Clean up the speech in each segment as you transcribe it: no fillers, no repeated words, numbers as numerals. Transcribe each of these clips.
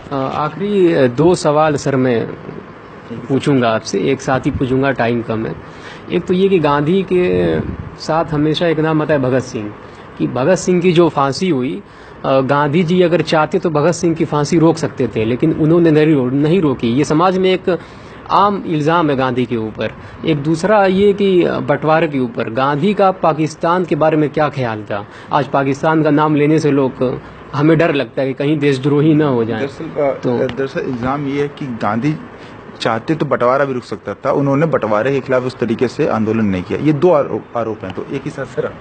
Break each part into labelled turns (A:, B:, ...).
A: आखिरी दो सवाल सर मैं पूछूंगा आपसे, एक साथ ही पूछूंगा, टाइम कम है। एक तो ये कि गांधी के साथ हमेशा एक नाम आता है भगत सिंह, कि भगत सिंह की जो फांसी हुई, गांधी जी अगर चाहते तो भगत सिंह की फांसी रोक सकते थे, लेकिन उन्होंने नहीं रोकी। ये समाज में एक आम इल्ज़ाम है गांधी के ऊपर। एक दूसरा ये कि बंटवारे के ऊपर गांधी का पाकिस्तान के बारे में क्या ख्याल था? आज पाकिस्तान का नाम लेने से लोग, हमें डर लगता है कि कहीं देशद्रोही ना हो जाए।
B: दरअसल इल्ज़ाम ये है कि गांधी चाहते तो बंटवारा भी रुक सकता था, उन्होंने बंटवारे के खिलाफ उस तरीके से आंदोलन नहीं किया। ये दो आरोप हैं, तो एक ही साथ सर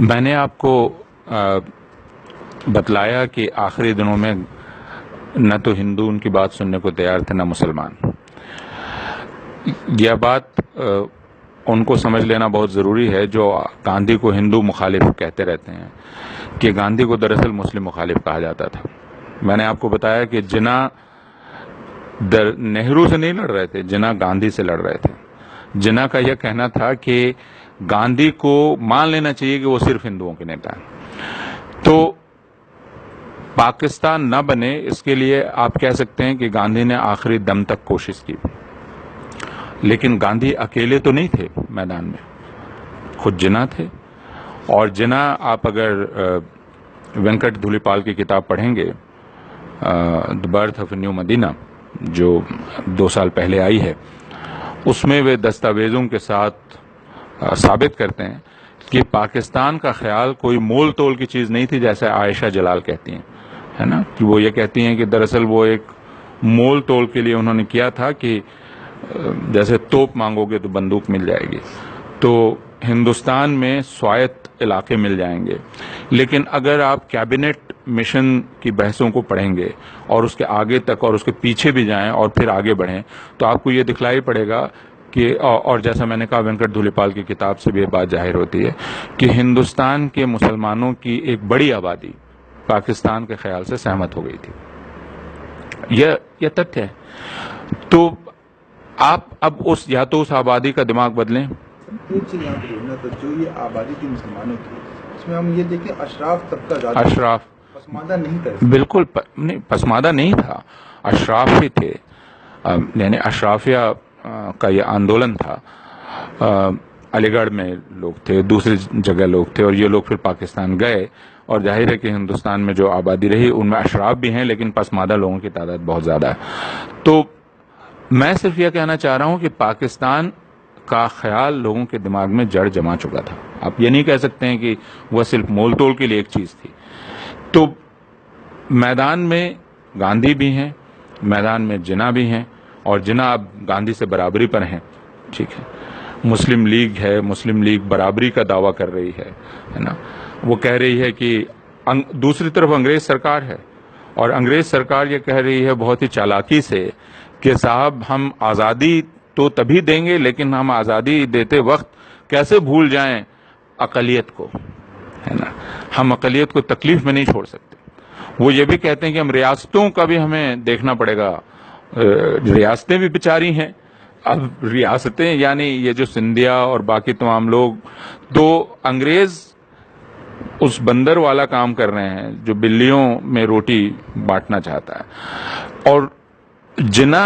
C: मैंने आपको बतलाया कि आखिरी दिनों में न तो हिंदू उनकी बात सुनने को तैयार थे, न मुसलमान। यह बात उनको समझ लेना बहुत ज़रूरी है, जो गांधी को हिंदू मुखालिफ कहते रहते हैं, कि गांधी को दरअसल मुस्लिम मुखालिफ कहा जाता था। मैंने आपको बताया कि जिन्ना नेहरू से नहीं लड़ रहे थे, जिन्ना गांधी से लड़ रहे थे। जिन्ना का यह कहना था कि गांधी को मान लेना चाहिए कि वो सिर्फ हिंदुओं के नेता हैं, तो पाकिस्तान न बने, इसके लिए आप कह सकते हैं कि गांधी ने आखिरी दम तक कोशिश की। लेकिन गांधी अकेले तो नहीं थे मैदान में, खुद जिन्ना थे। और जिन्ना, आप अगर वेंकट धुलीपाल की किताब पढ़ेंगे, the birth of new Medina, जो 2 साल पहले आई है, उसमें वे दस्तावेजों के साथ साबित करते हैं कि पाकिस्तान का ख्याल कोई मोल तोल की चीज नहीं थी, जैसे आयशा जलाल कहती हैं, है ना, कि वो ये कहती हैं कि दरअसल वो एक मोल तोल के लिए उन्होंने किया था कि जैसे तोप मांगोगे तो बंदूक मिल जाएगी, तो हिंदुस्तान में स्वायत्त इलाके मिल जाएंगे। लेकिन अगर आप कैबिनेट मिशन की बहसों को पढ़ेंगे और उसके आगे तक और उसके पीछे भी जाएं और फिर आगे बढ़ें, तो आपको ये दिखलाई पड़ेगा कि, और जैसा मैंने कहा, वेंकट धुलीपाल की किताब से भी ये बात जाहिर होती है कि हिंदुस्तान के मुसलमानों की एक बड़ी आबादी पाकिस्तान के ख्याल से सहमत हो गई थी। यह तथ्य है। तो आप अब उस आबादी का दिमाग बदलें।
B: एक चीज यहाँ पे ना, तो जो ये आबादी थी मुसलमानों की, इसमें हम ये देखें अशराफ तबका ज्यादा,
C: अशराफ
B: पसमानदा नहीं था।
C: बिल्कुल नहीं, पसमानदा नहीं था, अशराफ भी थे। यानी अशराफिया का ये आंदोलन था। अलीगढ़ में लोग थे, दूसरी जगह लोग थे, और ये लोग फिर पाकिस्तान गए, और जाहिर है कि हिंदुस्तान में जो आबादी रही उनमें अशराफ भी हैं, लेकिन पसमानदा लोगों की तादाद बहुत ज्यादा है। तो मैं सिर्फ यह कहना चाह रहा हूं कि पाकिस्तान का ख्याल लोगों के दिमाग में जड़ जमा चुका था। आप ये नहीं कह सकते हैं कि वह सिर्फ मोल तोल के लिए एक चीज थी। तो मैदान में गांधी भी हैं, मैदान में जिन्ना भी हैं, और जिन्ना अब गांधी से बराबरी पर हैं, ठीक है। मुस्लिम लीग है, मुस्लिम लीग बराबरी का दावा कर रही है ना। वो कह रही है कि दूसरी तरफ अंग्रेज सरकार है, और अंग्रेज सरकार ये कह रही है बहुत ही चालाकी से कि साहब हम आज़ादी तो तभी देंगे, लेकिन हम आज़ादी देते वक्त कैसे भूल जाएं अक़लियत को, है ना। हम अक़लियत को तकलीफ में नहीं छोड़ सकते। वो ये भी कहते हैं कि हम रियासतों का भी हमें देखना पड़ेगा, रियासतें भी बेचारी हैं। अब रियासतें यानी ये जो सिंधिया और बाकी तमाम लोग, तो अंग्रेज उस बंदर वाला काम कर रहे हैं जो बिल्लियों में रोटी बांटना चाहता है, और जिन्ना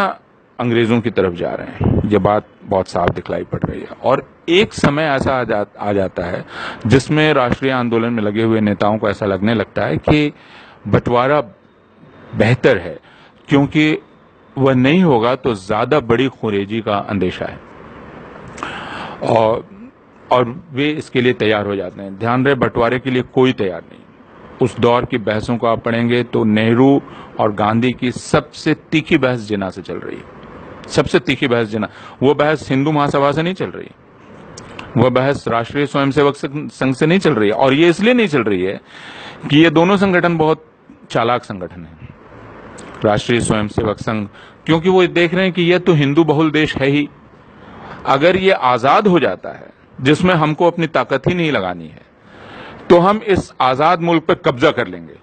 C: अंग्रेजों की तरफ जा रहे हैं। ये बात बहुत साफ दिखलाई पड़ रही है। और एक समय ऐसा आ जाता है जिसमें राष्ट्रीय आंदोलन में लगे हुए नेताओं को ऐसा लगने लगता है कि बंटवारा बेहतर है, क्योंकि वह नहीं होगा तो ज्यादा बड़ी खुरेजी का अंदेशा है, और वे इसके लिए तैयार हो जाते हैं। ध्यान रहे, बंटवारे के लिए कोई तैयार नहीं। उस दौर की बहसों को आप पढ़ेंगे तो नेहरू और गांधी की सबसे तीखी बहस जिन्ना से चल रही है, सबसे तीखी बहस जिन्ना। वो बहस हिंदू महासभा से नहीं चल रही, वह बहस राष्ट्रीय स्वयंसेवक संघ से नहीं चल रही है। और ये इसलिए नहीं चल रही है कि ये दोनों संगठन बहुत चालाक संगठन है, राष्ट्रीय स्वयंसेवक संघ, क्योंकि वो देख रहे हैं कि यह तो हिंदू बहुल देश है ही। अगर ये आजाद हो जाता है, जिसमें हमको अपनी ताकत ही नहीं लगानी है, तो हम इस आजाद मुल्क पर कब्जा कर लेंगे,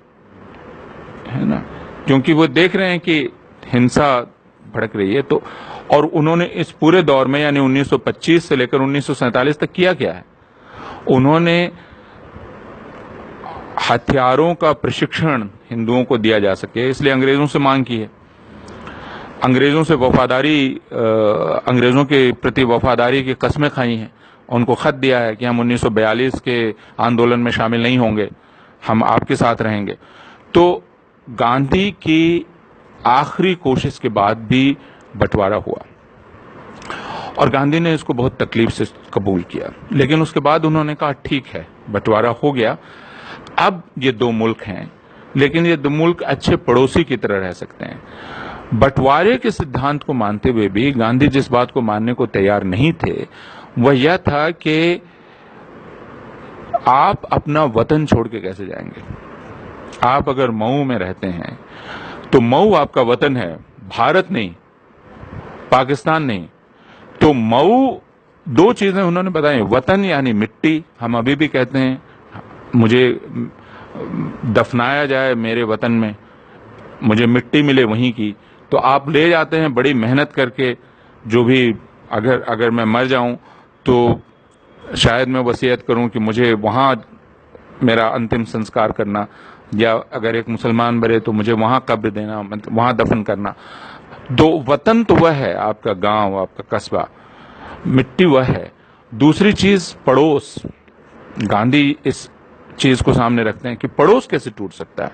C: है ना। क्योंकि वो देख रहे हैं कि हिंसा भड़क रही है। तो और उन्होंने इस पूरे दौर में, यानी 1925 से लेकर 1947 तक किया क्या है, उन्होंने हथियारों का प्रशिक्षण हिंदुओं को दिया जा सके, इसलिए अंग्रेजों से मांग की है। अंग्रेजों से अंग्रेजों के प्रति वफादारी की कस्में खाई हैं। उनको खत दिया है कि हम 1942 के आंदोलन में शामिल नहीं होंगे, हम आपके साथ रहेंगे। तो गांधी की आखिरी कोशिश के बाद भी बंटवारा हुआ और गांधी ने इसको बहुत तकलीफ से कबूल किया, लेकिन उसके बाद उन्होंने कहा ठीक है, बंटवारा हो गया, अब ये दो मुल्क हैं, लेकिन ये दो मुल्क अच्छे पड़ोसी की तरह रह सकते हैं। बंटवारे के सिद्धांत को मानते हुए भी गांधी जिस बात को मानने को तैयार नहीं थे वह यह था कि आप अपना वतन छोड़ के कैसे जाएंगे। आप अगर मऊ में रहते हैं तो मऊ आपका वतन है, भारत नहीं, पाकिस्तान नहीं। तो मऊ, दो चीजें उन्होंने बताई, वतन यानी मिट्टी, हम अभी भी कहते हैं मुझे दफनाया जाए मेरे वतन में, मुझे मिट्टी मिले वहीं की, तो आप ले जाते हैं बड़ी मेहनत करके, जो भी अगर मैं मर जाऊं तो शायद मैं वसीयत करूं कि मुझे वहां मेरा अंतिम संस्कार करना, या अगर एक मुसलमान मरे तो मुझे वहां कब्र देना, वहां दफन करना। तो वतन तो वह है, आपका गांव, आपका कस्बा, मिट्टी वह है। दूसरी चीज पड़ोस, गांधी इस चीज को सामने रखते हैं कि पड़ोस कैसे टूट सकता है,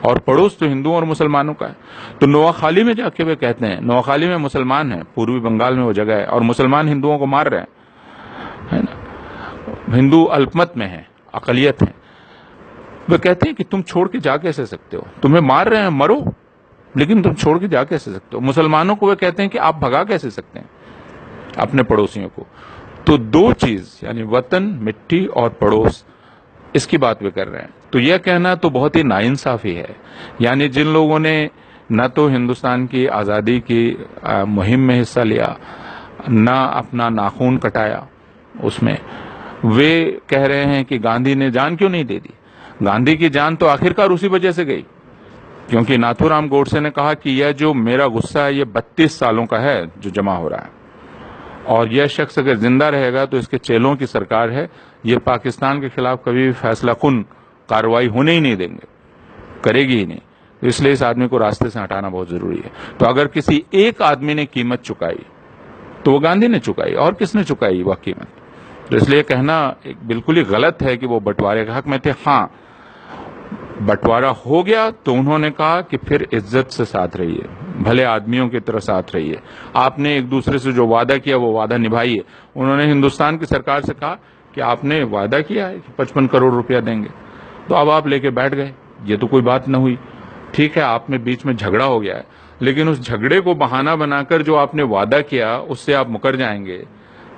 C: और पड़ोस तो हिंदुओं और मुसलमानों का है। तो नोआखाली में जाके वे कहते हैं, नोआखाली में मुसलमान हैं, पूर्वी बंगाल में वो जगह है, और मुसलमान हिंदुओं को मार रहे हैं, है ना, हिंदू अल्पमत में है, अकलियत है। वे कहते हैं कि तुम छोड़ के जा कैसे सकते हो, तुम्हें मार रहे हैं, मरो, लेकिन तुम छोड़ के जा कैसे सकते हो। मुसलमानों को वे कहते हैं कि आप भगा कैसे सकते हैं अपने पड़ोसियों को। तो दो चीज यानी वतन, मिट्टी और पड़ोस, इसकी बात वे कर रहे हैं। तो यह कहना तो बहुत ही नाइंसाफी है। यानी जिन लोगों ने न तो हिंदुस्तान की आजादी की मुहिम में हिस्सा लिया, न अपना नाखून कटाया उसमें, वे कह रहे हैं कि गांधी ने जान क्यों नहीं दे दी। गांधी की जान तो आखिरकार उसी वजह से गई क्योंकि नाथूराम गोडसे ने कहा कि यह जो मेरा गुस्सा है ये 32 सालों का है जो जमा हो रहा है, और यह शख्स अगर जिंदा रहेगा तो इसके चेलों की सरकार है, ये पाकिस्तान के खिलाफ कभी भी फैसला कुन कार्रवाई होने ही नहीं देंगे, करेगी ही नहीं। तो इसलिए इस आदमी को रास्ते से हटाना बहुत जरूरी है। तो अगर किसी एक आदमी ने कीमत चुकाई तो वो गांधी ने चुकाई, और किसने चुकाई वह कीमत। तो इसलिए कहना एक बिल्कुल ही गलत है कि वो बंटवारे के हक में थे। हाँ, बंटवारा हो गया तो उन्होंने कहा कि फिर इज्जत से साथ रहिए, भले आदमियों की तरह साथ रहिए, आपने एक दूसरे से जो वादा किया वो वादा निभाइए। उन्होंने हिंदुस्तान की सरकार से कहा कि आपने वादा किया है कि 55 करोड़ रुपया देंगे, तो अब आप लेके बैठ गए, ये तो कोई बात न हुई। ठीक है, आप में बीच में झगड़ा हो गया है, लेकिन उस झगड़े को बहाना बनाकर जो आपने वादा किया उससे आप मुकर जाएंगे,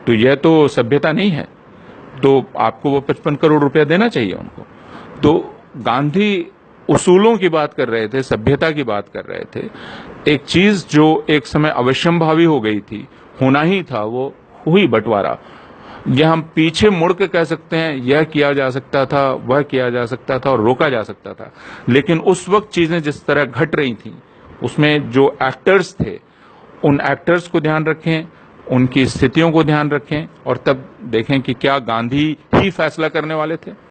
C: तो यह तो सभ्यता नहीं है। तो आपको वो 55 करोड़ रुपया देना चाहिए उनको। तो गांधी उसूलों की बात कर रहे थे, सभ्यता की बात कर रहे थे। एक चीज जो एक समय अवश्यंभावी हो गई थी, होना ही था, वो हुई बंटवारा। यह हम पीछे मुड़ के कह सकते हैं यह किया जा सकता था, वह किया जा सकता था और रोका जा सकता था, लेकिन उस वक्त चीजें जिस तरह घट रही थी उसमें जो एक्टर्स थे उन एक्टर्स को ध्यान रखें, उनकी स्थितियों को ध्यान रखें, और तब देखें कि क्या गांधी ही फैसला करने वाले थे।